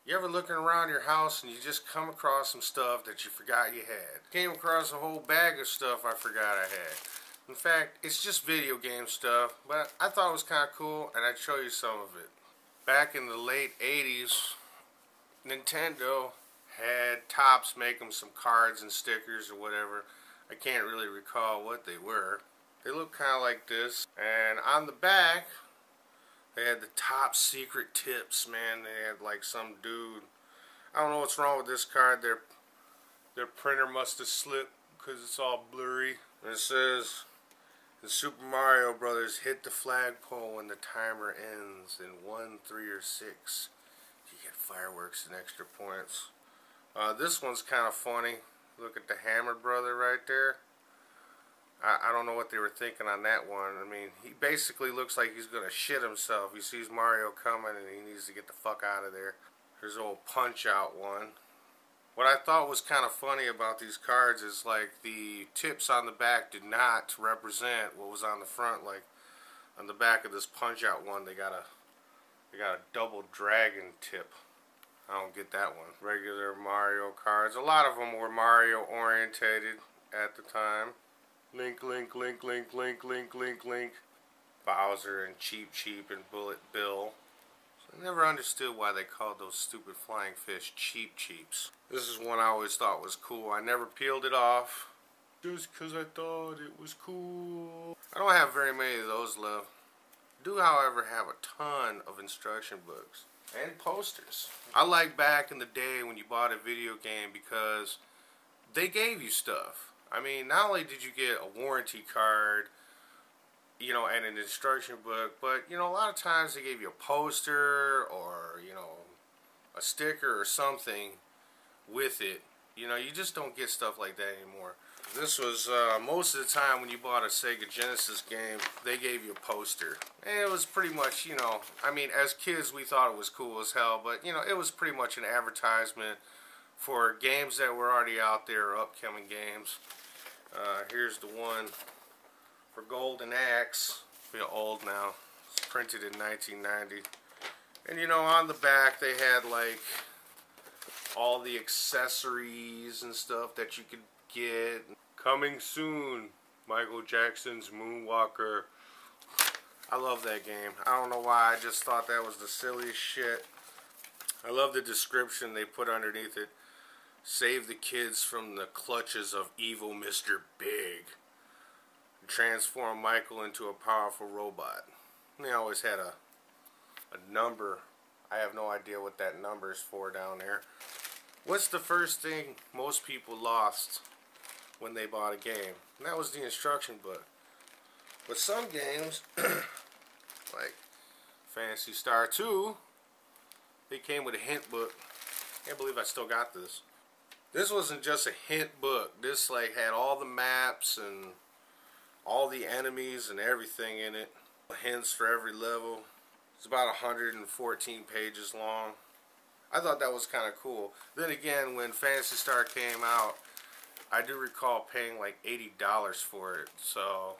You ever looking around your house and you just come across some stuff that you forgot you had? Came across a whole bag of stuff I forgot I had. In fact, it's just video game stuff, but I thought it was kind of cool and I'd show you some of it. Back in the late 80s, Nintendo had Topps make them some cards and stickers or whatever. I can't really recall what they were. They look kind of like this, and on the back they had the top secret tips, man. They had like some dude. I don't know what's wrong with this card. Their printer must have slipped because it's all blurry. And it says, in Super Mario Brothers, hit the flagpole when the timer ends in 1, 3, or 6. You get fireworks and extra points. This one's kind of funny. Look at the Hammer brother right there. I don't know what they were thinking on that one. I mean, he basically looks like he's going to shit himself. He sees Mario coming and he needs to get the fuck out of there. There's an old Punch-Out one. What I thought was kind of funny about these cards is like the tips on the back did not represent what was on the front. Like on the back of this Punch-Out one, they got a double dragon tip. I don't get that one. Regular Mario cards. A lot of them were Mario orientated at the time. Link, Link, Link, Link, Link, Link, Link, Link. Bowser and Cheep Cheep and Bullet Bill. So I never understood why they called those stupid flying fish Cheep Cheeps. This is one I always thought was cool. I never peeled it off just because I thought it was cool. I don't have very many of those left. I do, however, have a ton of instruction books and posters. I like back in the day when you bought a video game because they gave you stuff. I mean, not only did you get a warranty card, you know, and an instruction book, but, you know, a lot of times they gave you a poster or, you know, a sticker or something with it. You know, you just don't get stuff like that anymore. This was, most of the time when you bought a Sega Genesis game, they gave you a poster. And it was pretty much, you know, I mean, as kids we thought it was cool as hell, but, you know, it was pretty much an advertisement for games that were already out there, or upcoming games. Here's the one for Golden Axe. Feel old now. It's printed in 1990. And you know, on the back they had like all the accessories and stuff that you could get. Coming soon, Michael Jackson's Moonwalker. I love that game. I don't know why, I just thought that was the silliest shit. I love the description they put underneath it. Save the kids from the clutches of evil Mr. Big. Transform Michael into a powerful robot. And they always had a number. I have no idea what that number is for down there. What's the first thing most people lost when they bought a game? And that was the instruction book. But some games, like Phantasy Star 2, they came with a hint book. I can't believe I still got this. This wasn't just a hint book. This like had all the maps and all the enemies and everything in it. Hints for every level. It's about 114 pages long. I thought that was kind of cool. Then again, when Phantasy Star came out, I do recall paying like $80 for it. So,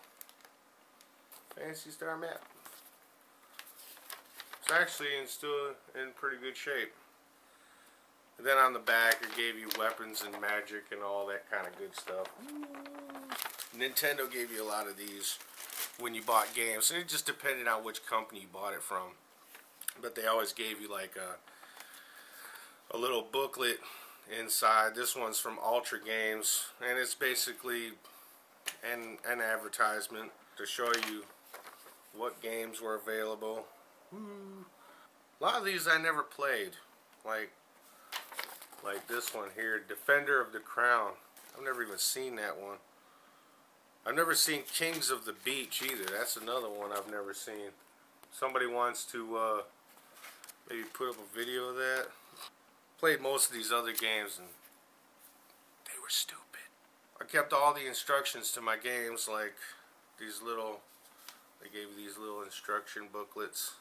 Phantasy Star map. It's actually still in pretty good shape. And then on the back it gave you weapons and magic and all that kind of good stuff. Nintendo gave you a lot of these when you bought games, and it just depended on which company you bought it from. But they always gave you like a little booklet inside. This one's from Ultra Games, and it's basically an advertisement to show you what games were available. A lot of these I never played, like this one here, Defender of the Crown. I've never even seen that one. I've never seen Kings of the Beach either. That's another one I've never seen. Somebody wants to maybe put up a video of that. Played most of these other games and they were stupid. I kept all the instructions to my games, like these little, they gave you these little instruction booklets.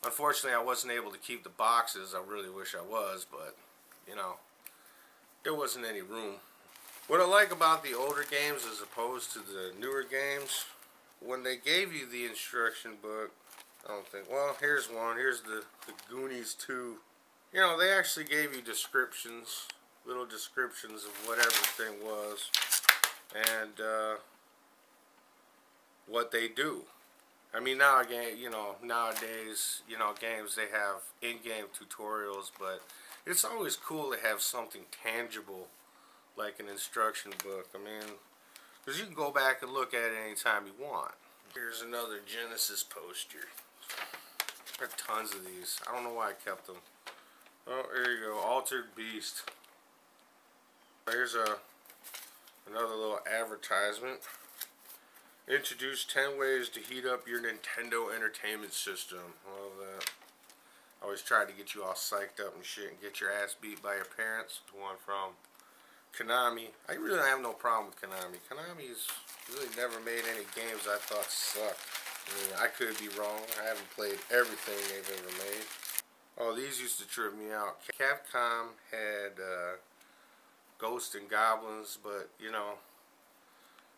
Unfortunately, I wasn't able to keep the boxes. I really wish I was, but, you know, there wasn't any room. What I like about the older games as opposed to the newer games, when they gave you the instruction book, I don't think, well, here's one. Here's the Goonies 2 You know, they actually gave you descriptions, little descriptions of what everything was, and what they do. I mean, now again, you know, nowadays, you know, games, they have in-game tutorials, but it's always cool to have something tangible like an instruction book. I mean, because you can go back and look at it anytime you want. Here's another Genesis poster. There are tons of these. I don't know why I kept them. Oh, there you go. Altered Beast. Here's another little advertisement. Introduce 10 ways to heat up your Nintendo Entertainment System. Love that. Always try to get you all psyched up and shit and get your ass beat by your parents. One from Konami. I really have no problem with Konami. Konami's really never made any games I thought sucked. I mean, I could be wrong. I haven't played everything they've ever made. Oh, these used to trip me out. Capcom had Ghosts and Goblins, but, you know,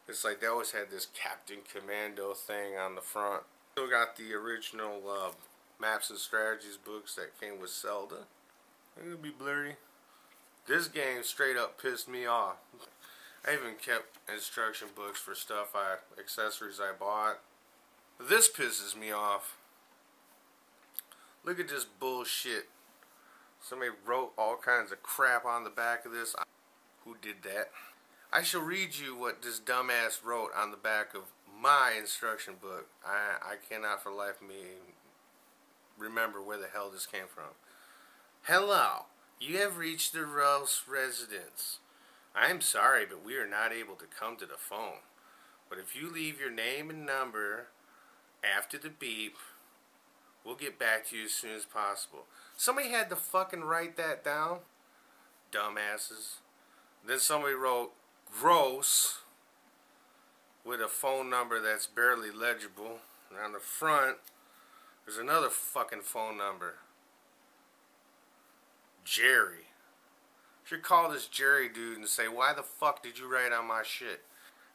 it's like they always had this Captain Commando thing on the front. Still got the original Maps and Strategies books that came with Zelda. It'll be blurry. This game straight up pissed me off. I even kept instruction books for stuff accessories I bought. This pisses me off. Look at this bullshit. Somebody wrote all kinds of crap on the back of this. Who did that? I shall read you what this dumbass wrote on the back of my instruction book. I cannot for the life of me remember where the hell this came from. Hello, you have reached the Rouse residence. I am sorry, but we are not able to come to the phone. But if you leave your name and number after the beep, we'll get back to you as soon as possible. Somebody had to fucking write that down. Dumbasses. Then somebody wrote gross with a phone number that's barely legible. And on the front, there's another fucking phone number. Jerry. Should call this Jerry dude and say, why the fuck did you write on my shit?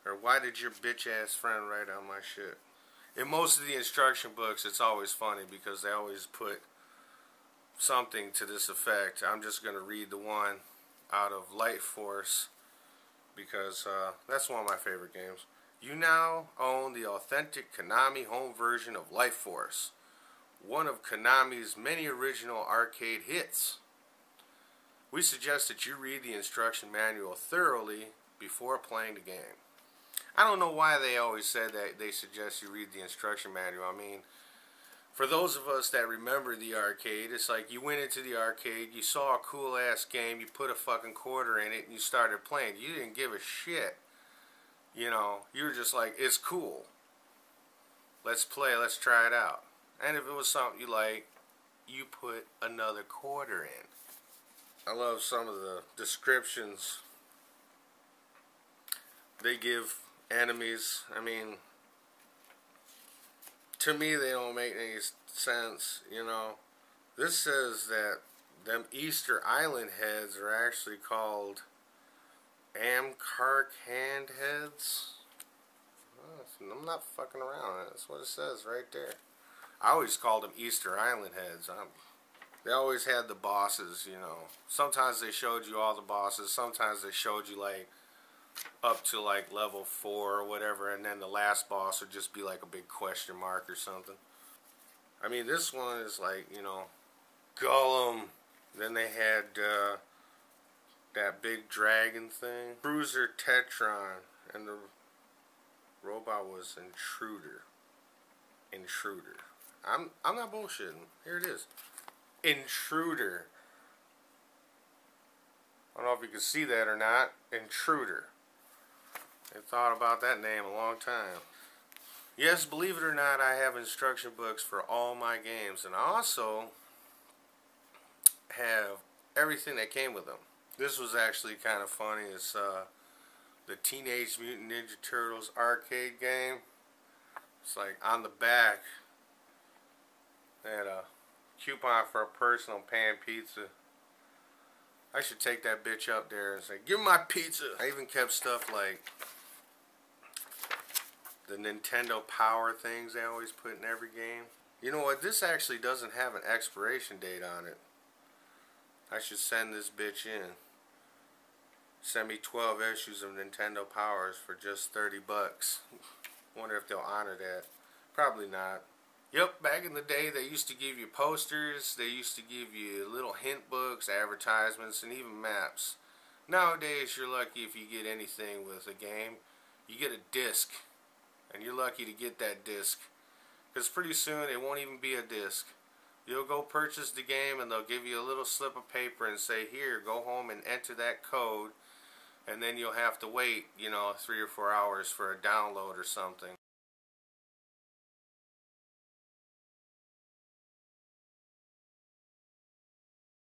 Or why did your bitch ass friend write on my shit? In most of the instruction books, it's always funny because they always put something to this effect. I'm just going to read the one out of Light Force because that's one of my favorite games. You now own the authentic Konami home version of Light Force, one of Konami's many original arcade hits. We suggest that you read the instruction manual thoroughly before playing the game. I don't know why they always said that they suggest you read the instruction manual. I mean, for those of us that remember the arcade, it's like you went into the arcade, you saw a cool ass game, you put a fucking quarter in it and you started playing. You didn't give a shit. You know, you were just like, it's cool. Let's play, let's try it out. And if it was something you like, you put another quarter in. I love some of the descriptions they give enemies. I mean, to me they don't make any sense, you know. This says that them Easter Island heads are actually called Amkark Handheads. Well, I'm not fucking around. That's what it says right there. I always called them Easter Island heads. They always had the bosses, you know. Sometimes they showed you all the bosses. Sometimes they showed you like up to like level 4 or whatever, and then the last boss would just be like a big question mark or something. I mean, this one is like, you know, Gollum. Then they had that big dragon thing. Cruiser Tetron. And the robot was Intruder. Intruder. I'm not bullshitting. Here it is. Intruder. I don't know if you can see that or not. Intruder. I thought about that name a long time. Yes, believe it or not, I have instruction books for all my games. And I also have everything that came with them. This was actually kind of funny. It's the Teenage Mutant Ninja Turtles arcade game. It's like on the back, they had a coupon for a personal pan pizza. I should take that bitch up there and say, give me my pizza. I even kept stuff like the Nintendo Power things they always put in every game. You know what? This actually doesn't have an expiration date on it. I should send this bitch in. Send me 12 issues of Nintendo Powers for just 30 bucks. Wonder if they'll honor that. Probably not. Yep, back in the day they used to give you posters, they used to give you little hint books, advertisements, and even maps. Nowadays you're lucky if you get anything with a game. You get a disc, and you're lucky to get that disc. Because pretty soon it won't even be a disc. You'll go purchase the game and they'll give you a little slip of paper and say, here, go home and enter that code. And then you'll have to wait, 3 or 4 hours for a download or something.